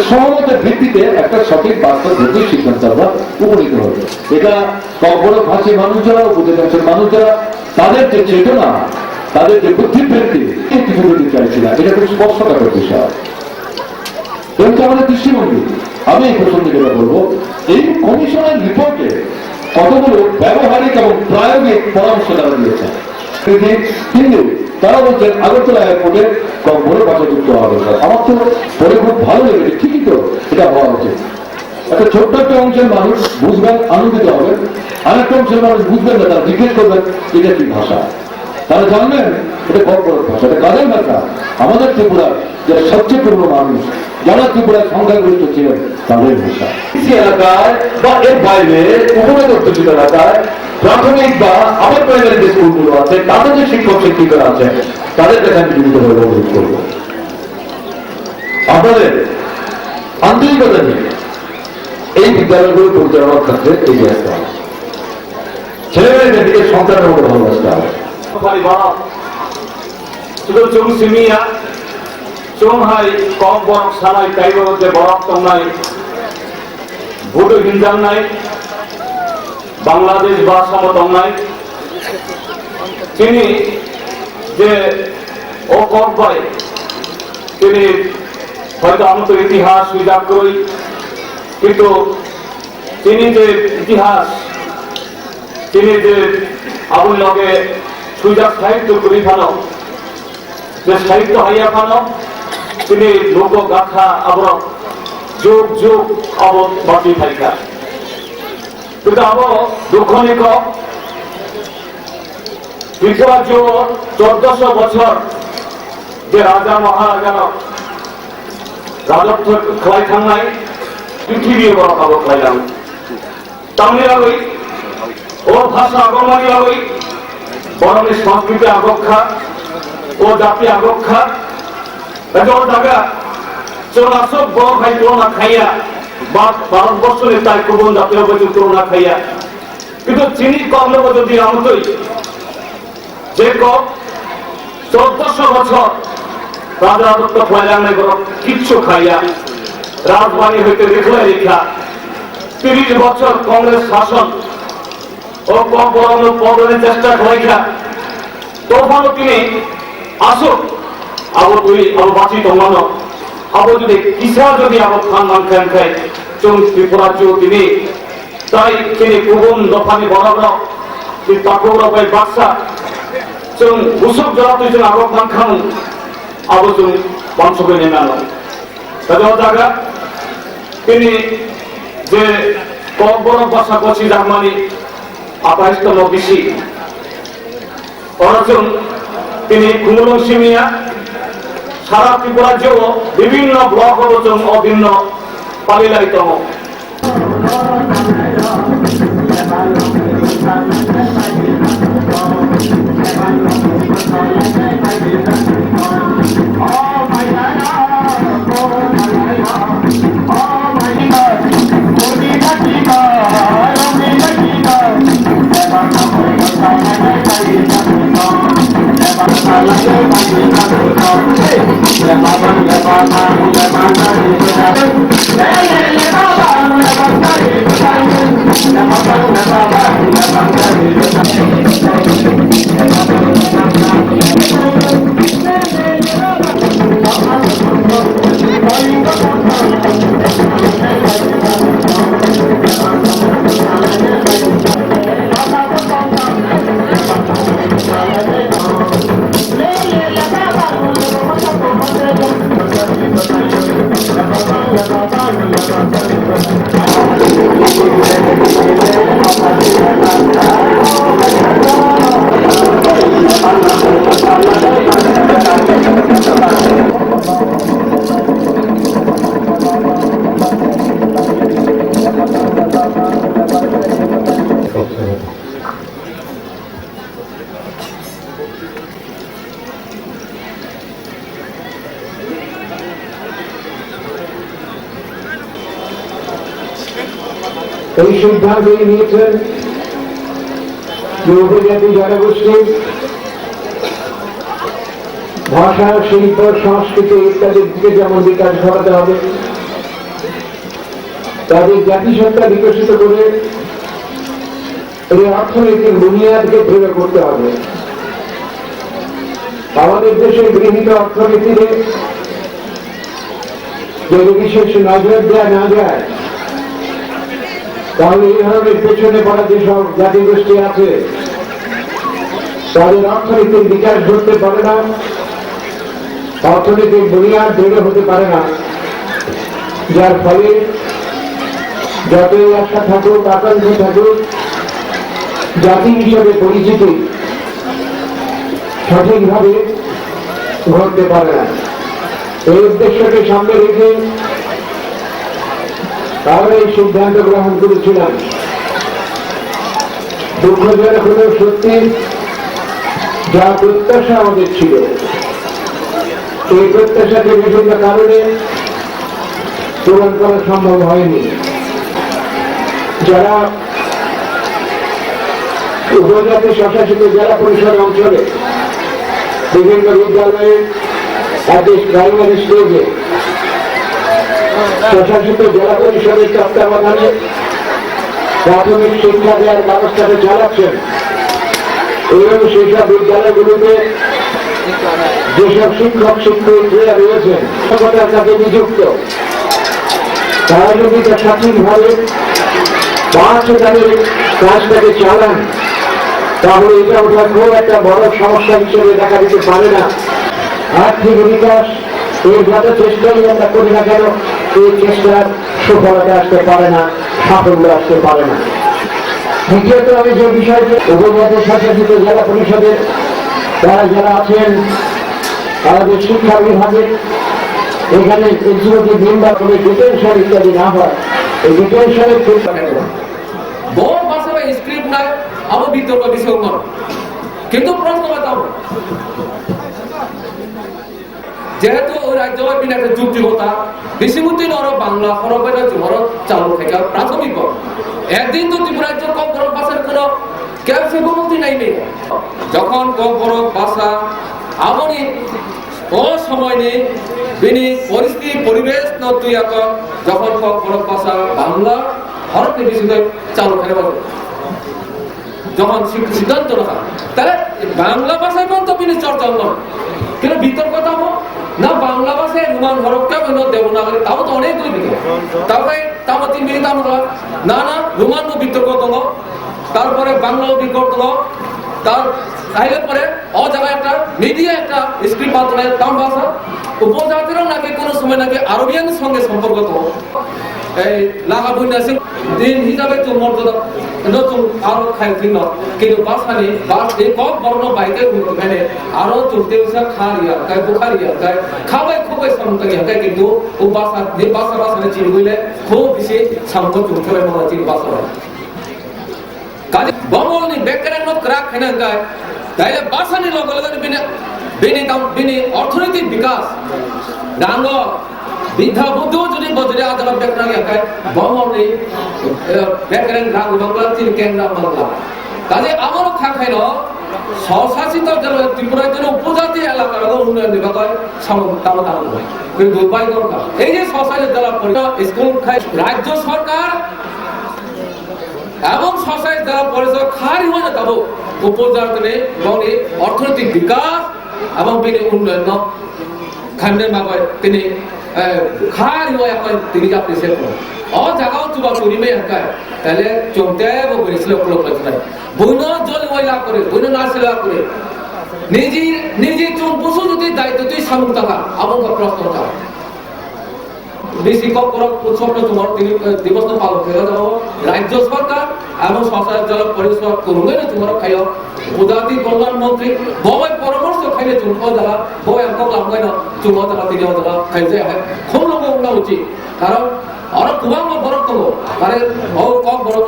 সহমতের ভিত্তিতে একটা সঠিক বাস্তব ভিত্তিক সিদ্ধান্ত আমরা উপনীত হবে। এটা বড় ভাষী মানুষ যারা, উপজাতির মানুষ যারা, তাদের যে চেতনা, তাদের যে বুদ্ধিবৃত্তি, কিছু বলতে চাইছি না, এটা খুব স্পষ্টতার বিষয়। কিন্তু আমাদের দৃষ্টিভঙ্গি, আমি এই প্রসঙ্গে যেটা বলবো, এই কমিশনের রিপোর্টে কতগুলো ব্যবহারিক এবং প্রায়োগিক পরামর্শ তারা দিয়েছেন। কিন্তু তারা বলছেন আগরতলা এয়ারপোর্টে বড় ভাষা যুক্ত হওয়া দরকার। আমার তো পরে খুব ভালো লেগেছে, ঠিকই তো, এটা হওয়া উচিত। একটা ছোট্ট একটা অংশের মানুষ বুঝবেন, আনন্দিত হবেন, আর একটা অংশের মানুষ বুঝবেন না, তারা জিজ্ঞেস করবেন এটা কি ভাষা। তারা জানবেন এটা কর্পোরেট ভাষা, এটা কাজের ভাষা। আমাদের ত্রিপুরার যে সবচেয়ে পুরনো মানুষ, যারা ত্রিপুরার সংখ্যাগরিষ্ঠ ছিলেন, তাদের ভাষা। এলাকায় বা এর বাইরে উপনগর অধ্যুষিত এলাকায় প্রাথমিক বা আবার প্রাইমারি যে স্কুলগুলো আছে, তাদের যে শিক্ষক শিক্ষিকারা আছে, তাদের কাছে আমি জীবিতভাবে অনুরোধ করব, আপনাদের আন্তরিকতা নিয়ে এই বিদ্যালয়গুলো পরিচালনার ক্ষেত্রে এগিয়ে আসতে হবে। ছেলেমেয়েদেরকে সন্তানের মতো ভালোবাসতে হবে। Chung simia, chung hai kong borok salai kaibo je borok tong nai, Bhutu Hinjan nai, Bangladesh Basamo tong nai, Tini je o kong bai, Tini hoyto amto itihas switcher করি, কিন্তু তিনি যে ইতিহাস, তিনি যে আবুল লগে সুইজার সাহিত্য করি ভালো, যে সাহিত্য হাইয়া ফানো, তিনি লোকগাথা আবার যুগ যুগ অবধ বাঁচি থাকা। কিন্তু আবার দুঃখনিক ত্রিপুরা জোর 1400 বছর যে রাজা মহারাজার রাজত্ব খেলাই থাকাই পৃথিবী বড় আবার খেলাম তামনি লাগই ও ভাষা আগমনী লাগই বরং সংস্কৃতি আগক্ষা ও জাতি আগক্ষা জায়গা চৌরাশক বড় ভাই তুলনা খাইয়া বা ভারতবর্ষের তাই কুবন জাতীয় বৈচিত্র তুলনা খাইয়া, কিন্তু চিনি কমলে যদি আমতই যে কম 1400 বছর রাজা রাজত্ব ফয়লাম নাই বড় কিচ্ছু খাইয়া রাজবাড়ি হইতে রেখে রেখা 30 বছর কংগ্রেস শাসন ও কম বরং পদনের চেষ্টা করাইখা তখনও তিনি আসুক আবার তুই আবার বাঁচি তোমানো আবার যদি কিসা যদি আবার খান মান খান খাই চুন ত্রিপুরা চু তিনি তাই তিনি কুবন দফানি বরাবর তিনি তাকুরা ভাই বাদশা চুন ঘুষক জড়া তুই আবার মান খান আবার তুমি বংশকে নেমে আনো তাদের জায়গা তিনি যে কম বড় ভাষা কছি জার্মানি 28তম বেশি অর্জন তিনি কুমুলং সিমিয়া সারা ত্রিপুরা রাজ্য বিভিন্ন ব্লক অবচন অভিন্ন পালিলাইতম এই সিদ্ধান্ত নিয়েছেন যে উপজাতি জনগোষ্ঠী ভাষা, শিল্প, সংস্কৃতি ইত্যাদির দিকে যেমন বিকাশ ঘটাতে হবে, তাদের জাতিসত্তা বিকশিত করে এই অর্থনৈতিক বুনিয়াদকে দৃঢ় করতে হবে। আমাদের দেশের গৃহীত অর্থনীতিতে যদি বিশেষ নজর দেওয়া না যায়, তাহলে এই ধরনের পেছনে পড়া যেসব জাতিগোষ্ঠী আছে তাদের অর্থনৈতিক বিকাশ ঘটতে পারে না, অর্থনৈতিক বুনিয়াদ দৃঢ় হতে পারে না, যার ফলে যতই আশা থাকুক, আকাঙ্ক্ষা থাকুক, জাতি হিসেবে পরিচিতি সঠিকভাবে ঘটতে পারে না। এই উদ্দেশ্যকে সামনে রেখে আমরা এই সিদ্ধান্ত গ্রহণ করেছিলাম। দুঃখজনক হলেও সত্যি, যা প্রত্যাশা আমাদের ছিল, এই প্রত্যাশাকে বিভিন্ন কারণে পূরণ করা সম্ভব হয়নি। যারা উপজাতি স্বশাসিত জেলা পরিষদ অঞ্চলে বিভিন্ন বিদ্যালয়ে প্রাইমারি স্টেজে স্বশাসিত জেলা পরিষদের তত্ত্বাবধানে প্রাথমিক শিক্ষা দেওয়ার ব্যবস্থাটা চালাচ্ছেন, এবং সেইসব বিদ্যালয়গুলিতে যেসব শিক্ষক শিক্ষয়িত্রীরা রয়েছেন তার কাছে নিযুক্ত, তারা যদি তা সঠিকভাবে তাদের কাজটাকে চালান, তাহলে এটা ওটা খুব একটা বড় সমস্যা হিসেবে দেখা দিতে পারে না। আর্থিক বিকাশ এর যত চেষ্টাই আমরা করি না কেন, এই চেষ্টার সফলতা আসতে পারে না, সাফল্য আসতে পারে না। দ্বিতীয়ত, আমি যে বিষয়টি উপজাতি স্বশাসিত জেলা পরিষদের তারা যারা আছেন, আমাদের শিক্ষা বিভাগে এখানে এক্সিকিউটিভ মেম্বার করে ডিটেনশন ইত্যাদি না হয়, এই ডিটেনশনের বহু ভাষা স্ক্রিপ্ট নাই আবার বিতর্ক বিষয় কিন্তু প্রশ্ন বাতাব যেহেতু ওই রাজ্য একটা যুক্তিকতা বেশিমূর্তি নর বাংলা হরফের জোহর চালু থেকে প্রাথমিক একদিন তো ত্রিপুরাজ্য কম বড় ভাষার কোন ক্যাপসিবমতি নাই নেই। যখন কম বড় ভাষা আমনি ও সময় নেই বিনি পরিস্থিতি পরিবেশ নতুন যখন কম বড় ভাষা বাংলা হরফে বেশি চালু করে যখন সিদ্ধান্ত রাখা, তাহলে বাংলা ভাষায় তো বিনি চর্চা নয় কিন্তু বিতর্কতা হোক না, বাংলা ভাষায় রোমান হরফকে দেবনাগরী তাও তো অনেক দূর দিকে তারপরে তাও 3 মিনিট আমরা না না রোমান বিতর্ক দল, তারপরে বাংলাও বিতর্ক দল, তার তাইলে পরে ও জায়গায় একটা মিডিয়া একটা স্ক্রিপ্ট মাধ্যমে তাম ভাষা উপজাতিরও নাকি কোনো সময় নাকি আরবিয়ান সঙ্গে সম্পর্ক এই লাগা বন্যাসী দিন হিসাবে তো মর্যাদা নতুন আরো খায় ভিন্ন কিন্তু বাসানি এই কক বর্ণ বাইকে মানে আরো চলতে খারিয়া গায়ে বুখারিয়া গায়ে খাবাই খুবই সামন্তগিয়া গায়ে কিন্তু ও বাসা যে বাসানে চিনি হইলে খুব বেশি সামন্ত চলতে মনে চিনি বাসা কাজে বমলনি বেকারের মত রাখ হেনা গায়ে তাইলে বাসানি লগে লগে বিনি অর্থনৈতিক বিকাশ ডাঙ্গ বিদ্যা বুদ্ধ যদি বদলে আদালত বেকার একাই বমলনি বেকারের গ্রাম বাংলা চিনি কেন্দ্র বাংলা কাজে আমারও খাখাইল স্বশাসিত জেলা ত্রিপুরার জন্য উপজাতি এলাকার উন্নয়ন বিভাগ কিন্তু উপায় দরকার। এই যে স্বশাসিত জেলা পরিষদ স্কুল খাই রাজ্য সরকার এবং স্বশাসিত জেলা পরিষদ খারি হয় না তব উপজাতি এবং অর্থনৈতিক বিকাশ এবং উন্নয়ন খান্ডের মাগয় তিনি খারি হয় এখন তিনি আপনি সে ও জায়গাও চুবা চুরিমে একায় তাহলে চমতে বলেছিল উপলব্ধ নাই বইন জল ওইলা করে বইন না সেলা করে নিজে চুম বসু যদি দায়িত্ব তুই সামুক থাকা আমার প্রশ্ন থাকা বেশি কম স্বপ্ন তোমার দিবস পালন করে দেবো রাজ্য সরকার এবং স্বশাসিত জেলা পরিষদ করবে না তোমার খাইও উপজাতি কল্যাণ মন্ত্রী বই পরামর্শ খাইলে চুম দেওয়া বই একক লাভ হয় না চুম দেওয়া তিনি দেওয়া খাই যায় খুব লোক উচিত কারণ আর কুবাঙ্গ বরফ তো কারণ কম বরফ